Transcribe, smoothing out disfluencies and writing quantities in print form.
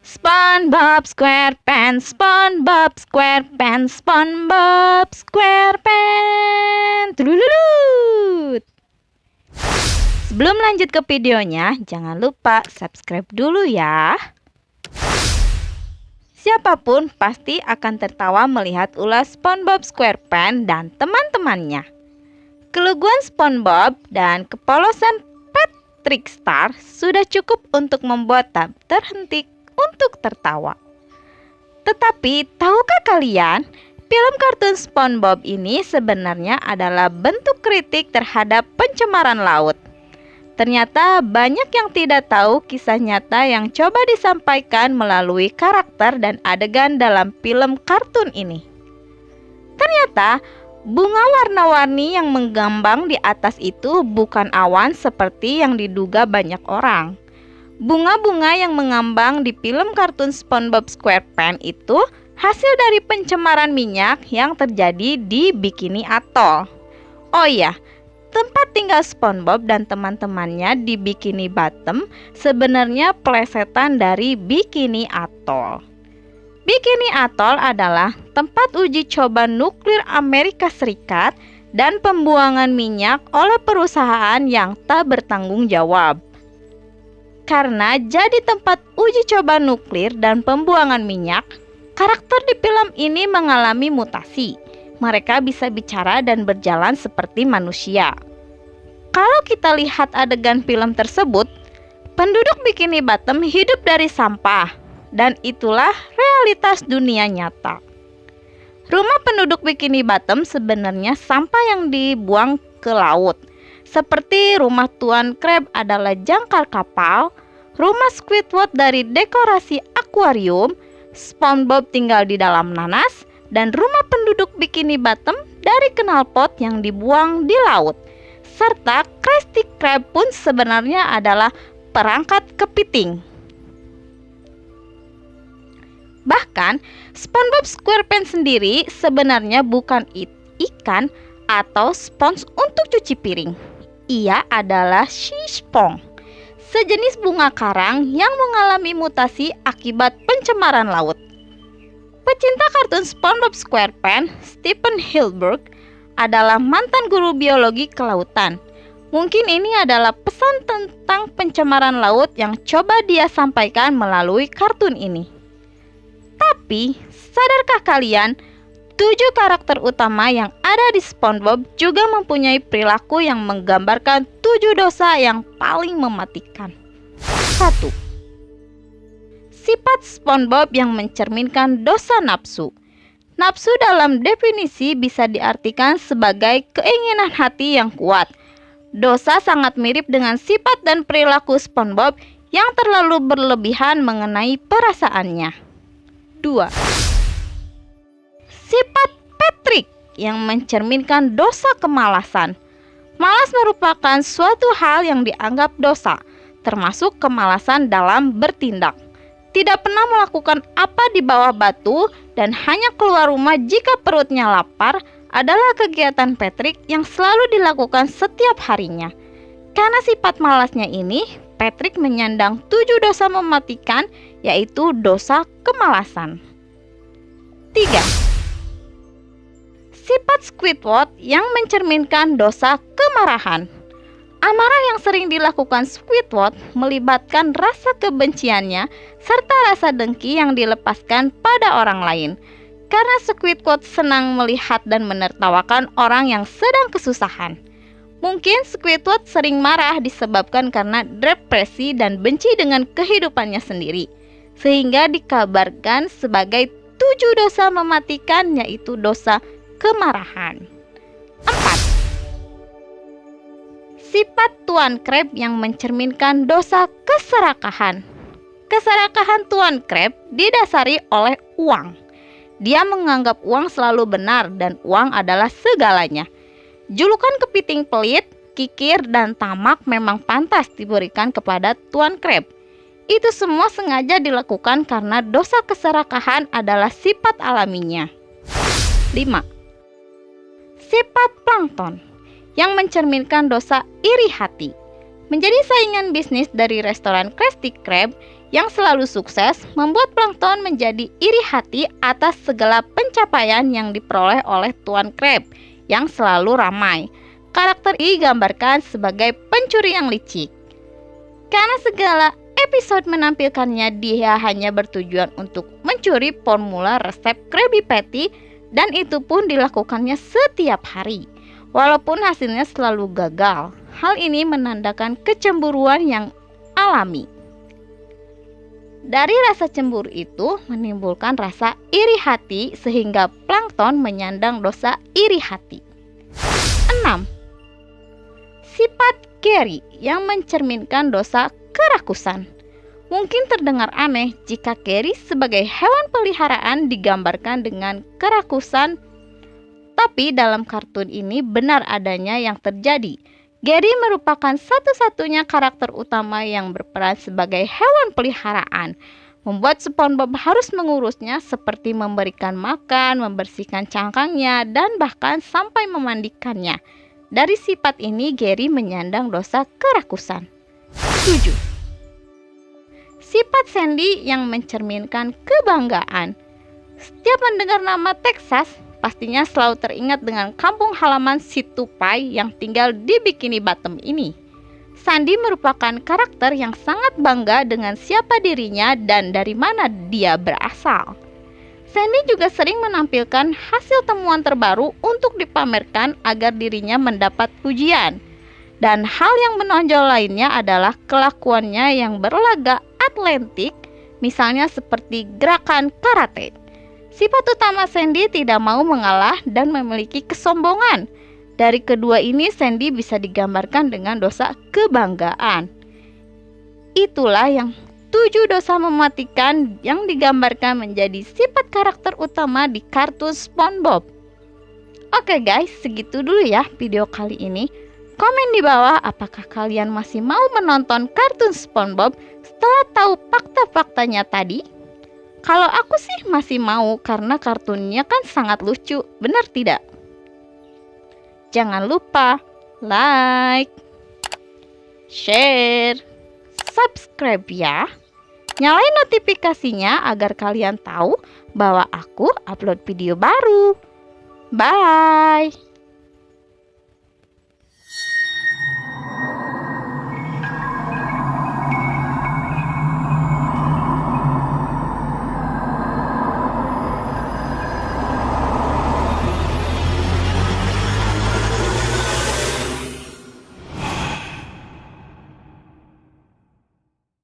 SpongeBob SquarePants, SpongeBob SquarePants, SpongeBob SquarePants. Tululut. Sebelum lanjut ke videonya, jangan lupa subscribe dulu ya. Siapapun pasti akan tertawa melihat ulas SpongeBob SquarePants dan teman-temannya. Keluguan SpongeBob dan kepolosan Patrick Star sudah cukup untuk membuat tak terhenti untuk tertawa. Tetapi tahukah kalian, film kartun SpongeBob ini sebenarnya adalah bentuk kritik terhadap pencemaran laut. Ternyata banyak yang tidak tahu kisah nyata yang coba disampaikan melalui karakter dan adegan dalam film kartun ini. Ternyata bunga warna-warni yang menggambang di atas itu bukan awan seperti yang diduga banyak orang. Bunga-bunga yang mengambang di film kartun SpongeBob SquarePants itu hasil dari pencemaran minyak yang terjadi di Bikini Atoll. Oh iya, tempat tinggal SpongeBob dan teman-temannya di Bikini Bottom sebenarnya plesetan dari Bikini Atoll. Bikini Atoll adalah tempat uji coba nuklir Amerika Serikat dan pembuangan minyak oleh perusahaan yang tak bertanggung jawab. Karena jadi tempat uji coba nuklir dan pembuangan minyak, karakter di film ini mengalami mutasi. Mereka bisa bicara dan berjalan seperti manusia. Kalau kita lihat adegan film tersebut, penduduk Bikini Bottom hidup dari sampah, dan itulah realitas dunia nyata. Rumah penduduk Bikini Bottom sebenarnya sampah yang dibuang ke laut. Seperti rumah Tuan Crab adalah jangkar kapal, rumah Squidward dari dekorasi akuarium, SpongeBob tinggal di dalam nanas, dan rumah penduduk Bikini Bottom dari knalpot yang dibuang di laut. Serta Krusty Krab pun sebenarnya adalah perangkat kepiting. Bahkan, SpongeBob SquarePants sendiri sebenarnya bukan ikan atau spons untuk cuci piring. Ia adalah Shishpong, sejenis bunga karang yang mengalami mutasi akibat pencemaran laut. Pecinta kartun SpongeBob SquarePants, Stephen Hillenburg, adalah mantan guru biologi kelautan. Mungkin ini adalah pesan tentang pencemaran laut yang coba dia sampaikan melalui kartun ini. Tapi, sadarkah kalian, 7 karakter utama yang ada di SpongeBob juga mempunyai perilaku yang menggambarkan 7 dosa yang paling mematikan. 1. Sifat SpongeBob yang mencerminkan dosa nafsu. Nafsu dalam definisi bisa diartikan sebagai keinginan hati yang kuat. Dosa sangat mirip dengan sifat dan perilaku SpongeBob yang terlalu berlebihan mengenai perasaannya. 2. Sifat Patrick yang mencerminkan dosa kemalasan. Malas merupakan suatu hal yang dianggap dosa, termasuk kemalasan dalam bertindak. Tidak pernah melakukan apa di bawah batu dan hanya keluar rumah jika perutnya lapar adalah kegiatan Patrick yang selalu dilakukan setiap harinya. Karena sifat malasnya ini, Patrick menyandang 7 dosa mematikan, yaitu dosa kemalasan. 3. Sifat Squidward yang mencerminkan dosa kemarahan. Amarah yang sering dilakukan Squidward melibatkan rasa kebenciannya serta rasa dengki yang dilepaskan pada orang lain. Karena Squidward senang melihat dan menertawakan orang yang sedang kesusahan. Mungkin Squidward sering marah disebabkan karena depresi dan benci dengan kehidupannya sendiri, sehingga dikabarkan sebagai 7 dosa mematikan, yaitu dosa kemarahan. 4. Sifat Tuan Crab yang mencerminkan dosa keserakahan. Keserakahan Tuan Crab didasari oleh uang. Dia menganggap uang selalu benar dan uang adalah segalanya. Julukan kepiting pelit, kikir, dan tamak memang pantas diberikan kepada Tuan Crab. Itu semua sengaja dilakukan karena dosa keserakahan adalah sifat alaminya. 5. Sifat Plankton yang mencerminkan dosa iri hati. Menjadi saingan bisnis dari restoran Krusty Krab, yang selalu sukses membuat Plankton menjadi iri hati atas segala pencapaian yang diperoleh oleh Tuan Crab yang selalu ramai. Karakter ini digambarkan sebagai pencuri yang licik. Karena segala episode menampilkannya dia hanya bertujuan untuk mencuri formula resep Krabby Patty, dan itu pun dilakukannya setiap hari. Walaupun hasilnya selalu gagal, hal ini menandakan kecemburuan yang alami. Dari rasa cemburu itu menimbulkan rasa iri hati sehingga Plankton menyandang dosa iri hati. 6. Sifat Gary yang mencerminkan dosa kerakusan. Mungkin terdengar aneh jika Gary sebagai hewan peliharaan digambarkan dengan kerakusan, tapi dalam kartun ini benar adanya yang terjadi. Gary merupakan satu-satunya karakter utama yang berperan sebagai hewan peliharaan, membuat SpongeBob harus mengurusnya seperti memberikan makan, membersihkan cangkangnya, dan bahkan sampai memandikannya. Dari sifat ini Gary menyandang dosa kerakusan. 7. Sifat Sandy yang mencerminkan kebanggaan. Setiap mendengar nama Texas, pastinya selalu teringat dengan kampung halaman si tupai yang tinggal di Bikini Bottom ini. Sandy merupakan karakter yang sangat bangga dengan siapa dirinya dan dari mana dia berasal. Sandy juga sering menampilkan hasil temuan terbaru untuk dipamerkan agar dirinya mendapat pujian. Dan hal yang menonjol lainnya adalah kelakuannya yang berlagak atletik, misalnya seperti gerakan karate. Sifat utama Sandy tidak mau mengalah dan memiliki kesombongan. Dari kedua ini Sandy bisa digambarkan dengan dosa kebanggaan. Itulah yang 7 dosa mematikan yang digambarkan menjadi sifat karakter utama di kartun SpongeBob. Oke guys, segitu dulu ya video kali ini. Komen di bawah apakah kalian masih mau menonton kartun SpongeBob setelah tahu fakta-faktanya tadi? Kalau aku sih masih mau karena kartunnya kan sangat lucu, benar tidak? Jangan lupa like, share, subscribe ya. Nyalain notifikasinya agar kalian tahu bahwa aku upload video baru. Bye!